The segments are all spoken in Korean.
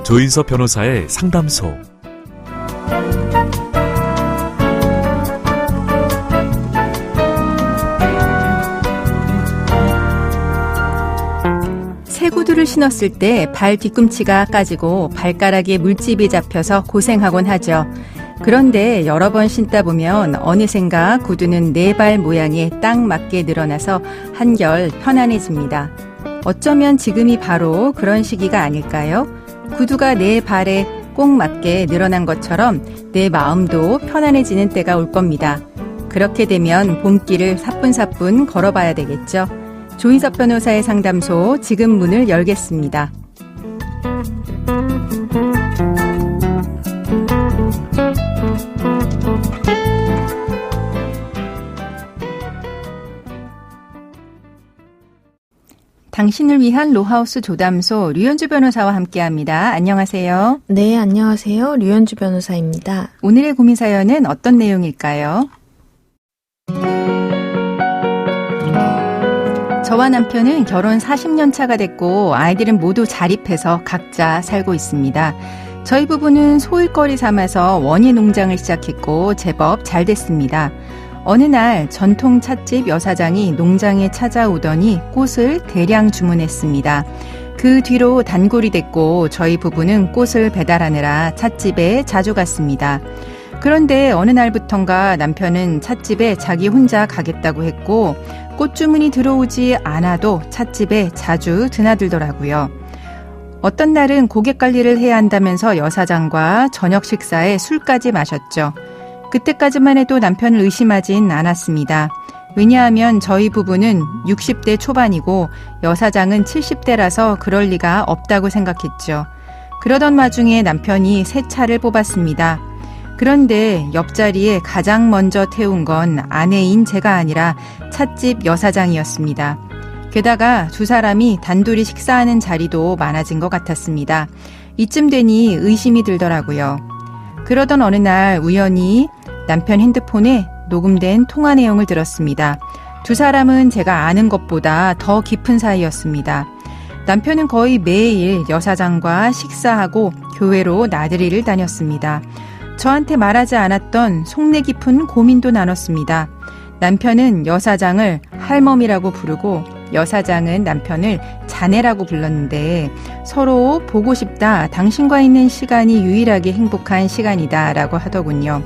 조인섭 변호사의 상담소. 새 구두를 신었을 때 발 뒤꿈치가 까지고 발가락에 물집이 잡혀서 고생하곤 하죠. 그런데 여러 번 신다 보면 어느샌가 구두는 내 발 모양에 딱 맞게 늘어나서 한결 편안해집니다. 어쩌면 지금이 바로 그런 시기가 아닐까요? 구두가 내 발에 꼭 맞게 늘어난 것처럼 내 마음도 편안해지는 때가 올 겁니다. 그렇게 되면 봄길을 사뿐사뿐 걸어봐야 되겠죠. 조인섭 변호사의 상담소 지금 문을 열겠습니다. 당신을 위한 로하우스 조담소 류현주 변호사와 함께합니다. 안녕하세요. 네, 안녕하세요. 류현주 변호사입니다. 오늘의 고민 사연은 어떤 내용일까요? 저와 남편은 결혼 40년 차가 됐고 아이들은 모두 자립해서 각자 살고 있습니다. 저희 부부는 소일거리 삼아서 원예 농장을 시작했고 제법 잘 됐습니다. 어느 날 전통 찻집 여사장이 농장에 찾아오더니 꽃을 대량 주문했습니다. 그 뒤로 단골이 됐고 저희 부부는 꽃을 배달하느라 찻집에 자주 갔습니다. 그런데 어느 날부턴가 남편은 찻집에 자기 혼자 가겠다고 했고 꽃 주문이 들어오지 않아도 찻집에 자주 드나들더라고요. 어떤 날은 고객 관리를 해야 한다면서 여사장과 저녁 식사에 술까지 마셨죠. 그때까지만 해도 남편을 의심하진 않았습니다. 왜냐하면 저희 부부는 60대 초반이고 여사장은 70대라서 그럴 리가 없다고 생각했죠. 그러던 와중에 남편이 새 차를 뽑았습니다. 그런데 옆자리에 가장 먼저 태운 건 아내인 제가 아니라 찻집 여사장이었습니다. 게다가 두 사람이 단둘이 식사하는 자리도 많아진 것 같았습니다. 이쯤 되니 의심이 들더라고요. 그러던 어느 날 우연히 남편 핸드폰에 녹음된 통화 내용을 들었습니다. 두 사람은 제가 아는 것보다 더 깊은 사이였습니다. 남편은 거의 매일 여사장과 식사하고 교회로 나들이를 다녔습니다. 저한테 말하지 않았던 속내 깊은 고민도 나눴습니다. 남편은 여사장을 할멈이라고 부르고 여사장은 남편을 자네라고 불렀는데 서로 보고 싶다, 당신과 있는 시간이 유일하게 행복한 시간이다 라고 하더군요.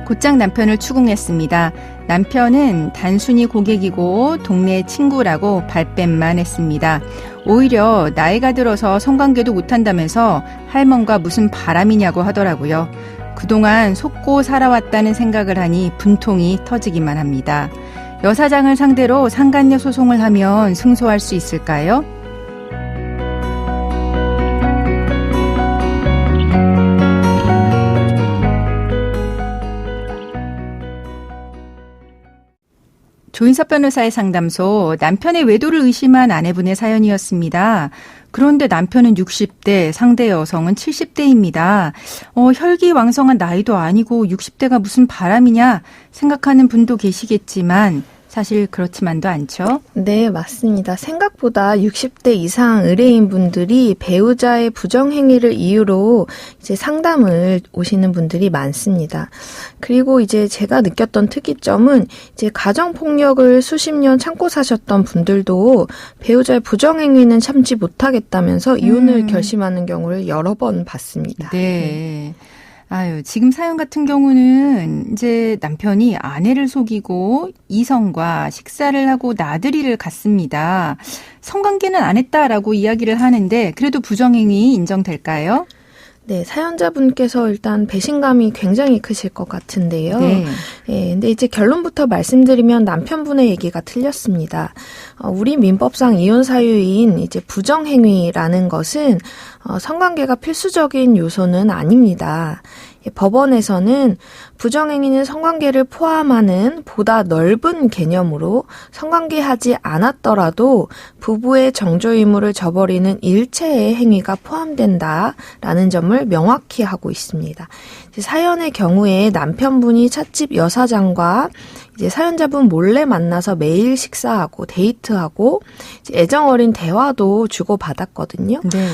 곧장 남편을 추궁했습니다. 남편은 단순히 고객이고 동네 친구라고 발뺌만 했습니다. 오히려 나이가 들어서 성관계도 못한다면서 할멈과 무슨 바람이냐고 하더라고요. 그동안 속고 살아왔다는 생각을 하니 분통이 터지기만 합니다. 여사장을 상대로 상간녀 소송을 하면 승소할 수 있을까요? 조인섭 변호사의 상담소, 남편의 외도를 의심한 아내분의 사연이었습니다. 그런데 남편은 60대, 상대 여성은 70대입니다. 혈기왕성한 나이도 아니고 60대가 무슨 바람이냐 생각하는 분도 계시겠지만 사실 그렇지만도 않죠? 네, 맞습니다. 생각보다 60대 이상 의뢰인 분들이 배우자의 부정행위를 이유로 이제 상담을 오시는 분들이 많습니다. 그리고 이제 제가 느꼈던 특이점은 이제 가정폭력을 수십 년 참고 사셨던 분들도 배우자의 부정행위는 참지 못하겠다면서 이혼을 결심하는 경우를 여러 번 봤습니다. 네. 아유, 지금 사연 같은 경우는 이제 남편이 아내를 속이고 이성과 식사를 하고 나들이를 갔습니다. 성관계는 안 했다라고 이야기를 하는데 그래도 부정행위 인정될까요? 네, 사연자분께서 일단 배신감이 굉장히 크실 것 같은데요. 네. 예, 근데 이제 결론부터 말씀드리면 남편분의 얘기가 틀렸습니다. 우리 민법상 이혼 사유인 이제 부정행위라는 것은 성관계가 필수적인 요소는 아닙니다. 법원에서는 부정행위는 성관계를 포함하는 보다 넓은 개념으로 성관계하지 않았더라도 부부의 정조 의무를 저버리는 일체의 행위가 포함된다라는 점을 명확히 하고 있습니다. 사연의 경우에 남편분이 찻집 여사장과 이제 사연자분 몰래 만나서 매일 식사하고 데이트하고 이제 애정어린 대화도 주고받았거든요. 네.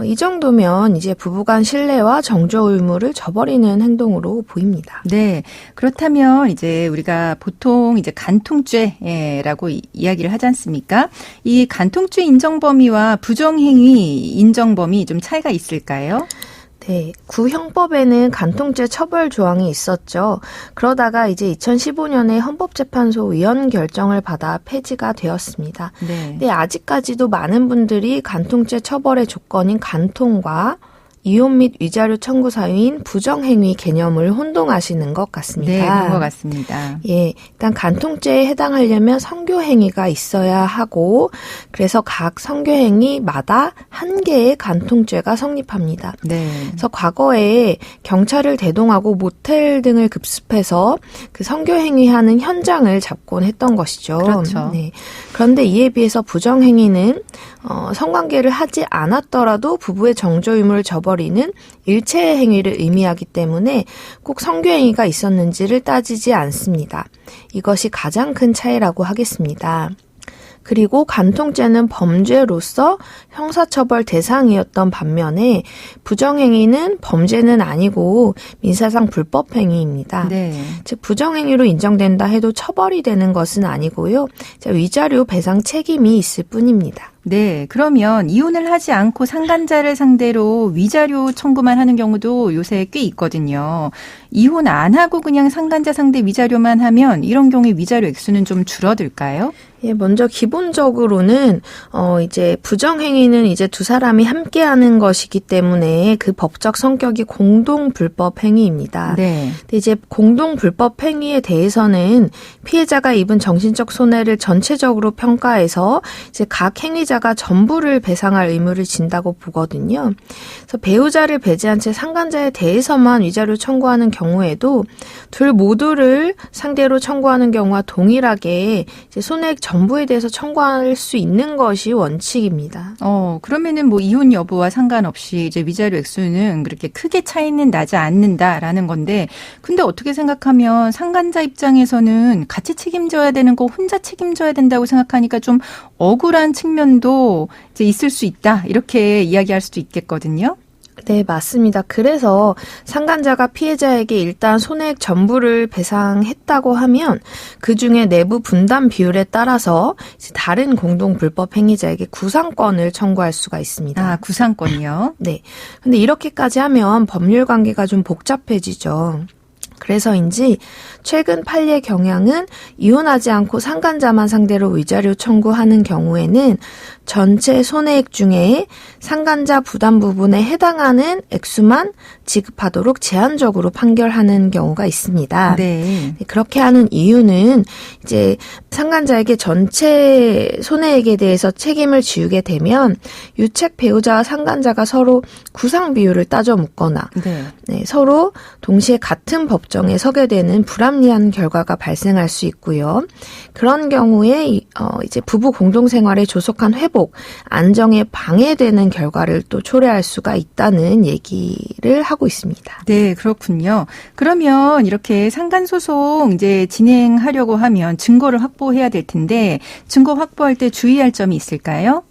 이 정도면 이제 부부간 신뢰와 정조 의무를 저버리는 행동으로 보입니다. 네. 그렇다면 이제 우리가 보통 이제 간통죄라고 이야기를 하지 않습니까? 이 간통죄 인정 범위와 부정행위 인정 범위 좀 차이가 있을까요? 네, 구형법에는 간통죄 처벌 조항이 있었죠. 그러다가 이제 2015년에 헌법재판소 위헌 결정을 받아 폐지가 되었습니다. 네. 근데 아직까지도 많은 분들이 간통죄 처벌의 조건인 간통과 이혼 및 위자료 청구 사유인 부정행위 개념을 혼동하시는 것 같습니다. 네, 그런 것 같습니다. 예, 일단 간통죄에 해당하려면 성교행위가 있어야 하고 그래서 각 성교행위마다 한 개의 간통죄가 성립합니다. 네. 그래서 과거에 경찰을 대동하고 모텔 등을 급습해서 그 성교행위하는 현장을 잡곤 했던 것이죠. 그렇죠. 네. 그런데 이에 비해서 부정행위는 성관계를 하지 않았더라도 부부의 정조 의무를 저버리는 일체의 행위를 의미하기 때문에 꼭 성교행위가 있었는지를 따지지 않습니다. 이것이 가장 큰 차이라고 하겠습니다. 그리고 간통죄는 범죄로서 형사처벌 대상이었던 반면에 부정행위는 범죄는 아니고 민사상 불법행위입니다. 네. 즉 부정행위로 인정된다 해도 처벌이 되는 것은 아니고요. 위자료 배상 책임이 있을 뿐입니다. 네, 그러면 이혼을 하지 않고 상간자를 상대로 위자료 청구만 하는 경우도 요새 꽤 있거든요. 이혼 안 하고 그냥 상간자 상대 위자료만 하면 이런 경우에 위자료 액수는 좀 줄어들까요? 예, 먼저 기본적으로는 이제 부정행위는 이제 두 사람이 함께하는 것이기 때문에 그 법적 성격이 공동 불법 행위입니다. 네. 근데 이제 공동 불법 행위에 대해서는 피해자가 입은 정신적 손해를 전체적으로 평가해서 이제 각 행위자가 전부를 배상할 의무를 진다고 보거든요. 그래서 배우자를 배제한 채 상간자에 대해서만 위자료 청구하는 경우에도 둘 모두를 상대로 청구하는 경우와 동일하게 이제 손해액 전부에 대해서 청구할 수 있는 것이 원칙입니다. 그러면은 뭐 이혼 여부와 상관없이 이제 위자료 액수는 그렇게 크게 차이는 나지 않는다라는 건데, 근데 어떻게 생각하면 상간자 입장에서는 같이 책임져야 되는 거 혼자 책임져야 된다고 생각하니까 좀 억울한 측면도 이제 있을 수 있다, 이렇게 이야기할 수도 있겠거든요. 네, 맞습니다. 그래서 상간자가 피해자에게 일단 손해액 전부를 배상했다고 하면 그중에 내부 분담 비율에 따라서 다른 공동 불법 행위자에게 구상권을 청구할 수가 있습니다. 아, 구상권이요? 네. 근데 이렇게까지 하면 법률 관계가 좀 복잡해지죠. 그래서인지 최근 판례 경향은 이혼하지 않고 상간자만 상대로 위자료 청구하는 경우에는 전체 손해액 중에 상간자 부담 부분에 해당하는 액수만 지급하도록 제한적으로 판결하는 경우가 있습니다. 네. 그렇게 하는 이유는 이제 상간자에게 전체 손해액에 대해서 책임을 지우게 되면 유책 배우자와 상간자가 서로 구상 비율을 따져 묻거나 네. 서로 동시에 같은 법정에 서게 되는 불합리한 결과가 발생할 수 있고요. 그런 경우에 이제 부부 공동생활의 조속한 회복, 안정에 방해되는 결과를 또 초래할 수가 있다는 얘기를 하고 있습니다. 네, 그렇군요. 그러면 이렇게 상간소송 이제 진행하려고 하면 증거를 확보해야 될 텐데 증거 확보할 때 주의할 점이 있을까요?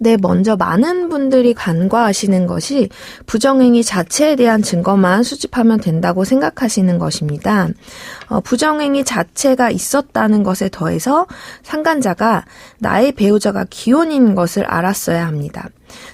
네, 먼저 많은 분들이 간과하시는 것이 부정행위 자체에 대한 증거만 수집하면 된다고 생각하시는 것입니다. 부정행위 자체가 있었다는 것에 더해서 상간자가 나의 배우자가 기혼인 것을 알았어야 합니다.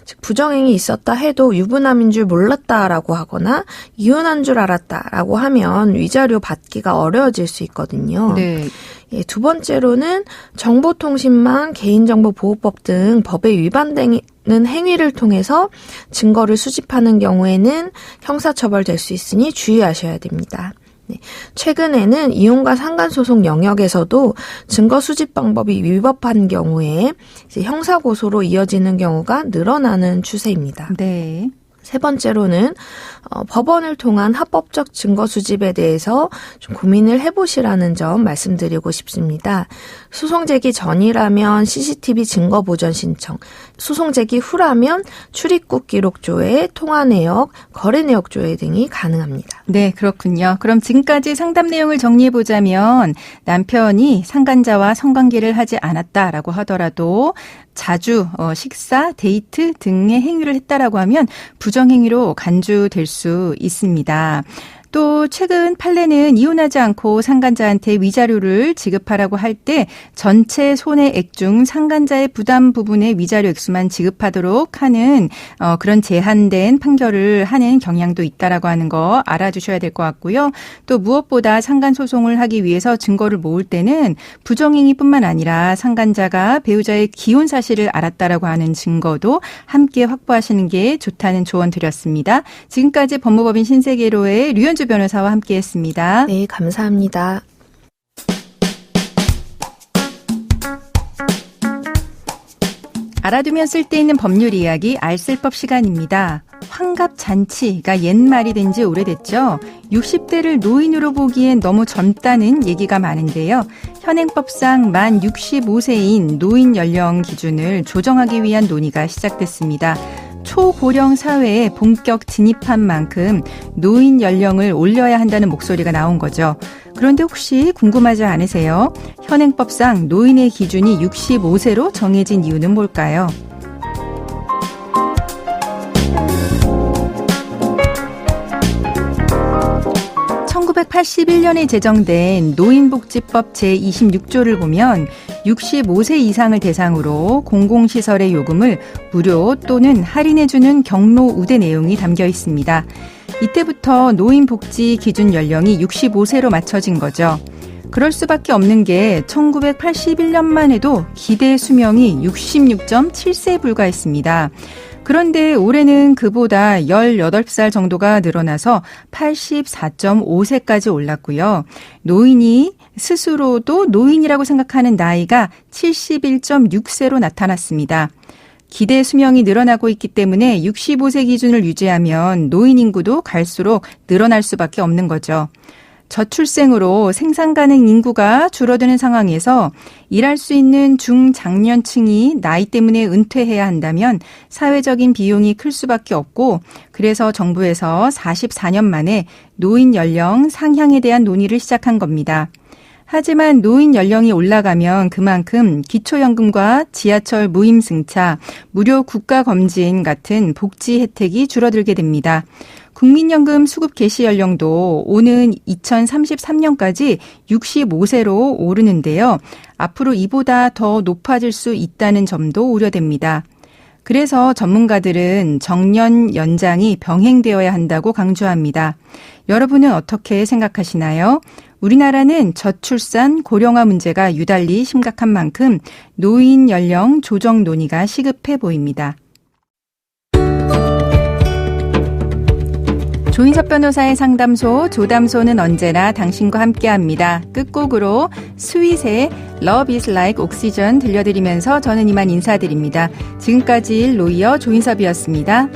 즉 부정행위 있었다 해도 유부남인 줄 몰랐다라고 하거나 이혼한 줄 알았다라고 하면 위자료 받기가 어려워질 수 있거든요. 네. 예, 두 번째로는 정보통신망, 개인정보보호법 등 법에 위반되는 행위를 통해서 증거를 수집하는 경우에는 형사처벌될 수 있으니 주의하셔야 됩니다. 네. 최근에는 이혼과 상간소송 영역에서도 증거 수집 방법이 위법한 경우에 이제 형사고소로 이어지는 경우가 늘어나는 추세입니다. 네. 세 번째로는 법원을 통한 합법적 증거 수집에 대해서 좀 고민을 해보시라는 점 말씀드리고 싶습니다. 소송 제기 전이라면 CCTV 증거 보전 신청, 소송 제기 후라면 출입국 기록 조회, 통화 내역, 거래 내역 조회 등이 가능합니다. 네, 그렇군요. 그럼 지금까지 상담 내용을 정리해보자면 남편이 상간자와 성관계를 하지 않았다라고 하더라도 자주 식사, 데이트 등의 행위를 했다라고 하면 부정행위로 간주될 수 있습니다. 또 최근 판례는 이혼하지 않고 상간자한테 위자료를 지급하라고 할 때 전체 손해액 중 상간자의 부담 부분의 위자료 액수만 지급하도록 하는 그런 제한된 판결을 하는 경향도 있다라고 하는 거 알아주셔야 될 것 같고요. 또 무엇보다 상간 소송을 하기 위해서 증거를 모을 때는 부정행위뿐만 아니라 상간자가 배우자의 기혼 사실을 알았다라고 하는 증거도 함께 확보하시는 게 좋다는 조언 드렸습니다. 지금까지 법무법인 신세계로의 류현주 변호사와 함께했습니다. 네, 감사합니다. 알아두면 쓸데있는 법률 이야기 알쓸법 시간입니다. 환갑잔치가 옛말이 된 지 오래됐죠. 60대를 노인으로 보기엔 너무 젊다는 얘기가 많은데요. 현행법상 만 65세인 노인 연령 기준을 조정하기 위한 논의가 시작됐습니다. 초고령 사회에 본격 진입한 만큼 노인 연령을 올려야 한다는 목소리가 나온 거죠. 그런데 혹시 궁금하지 않으세요? 현행법상 노인의 기준이 65세로 정해진 이유는 뭘까요? (1981년에) 제정된 노인복지법 제26조를 보면 65세 이상을 대상으로 공공시설의 요금을 무료 또는 할인해주는 경로 우대 내용이 담겨 있습니다. 이때부터 노인복지 기준 연령이 65세로 맞춰진 거죠. 그럴 수밖에 없는 게 1981년만 해도 기대 수명이 66.7세에 불과했습니다. 그런데 올해는 그보다 18살 정도가 늘어나서 84.5세까지 올랐고요. 노인이 스스로도 노인이라고 생각하는 나이가 71.6세로 나타났습니다. 기대 수명이 늘어나고 있기 때문에 65세 기준을 유지하면 노인 인구도 갈수록 늘어날 수밖에 없는 거죠. 저출생으로 생산 가능 인구가 줄어드는 상황에서 일할 수 있는 중장년층이 나이 때문에 은퇴해야 한다면 사회적인 비용이 클 수밖에 없고, 그래서 정부에서 44년 만에 노인 연령 상향에 대한 논의를 시작한 겁니다. 하지만 노인 연령이 올라가면 그만큼 기초연금과 지하철 무임승차, 무료 국가검진 같은 복지 혜택이 줄어들게 됩니다. 국민연금 수급 개시 연령도 오는 2033년까지 65세로 오르는데요. 앞으로 이보다 더 높아질 수 있다는 점도 우려됩니다. 그래서 전문가들은 정년 연장이 병행되어야 한다고 강조합니다. 여러분은 어떻게 생각하시나요? 우리나라는 저출산, 고령화 문제가 유달리 심각한 만큼 노인 연령 조정 논의가 시급해 보입니다. 조인섭 변호사의 상담소, 조담소는 언제나 당신과 함께합니다. 끝곡으로 스윗의 Love is like oxygen 들려드리면서 저는 이만 인사드립니다. 지금까지 로이어 조인섭이었습니다.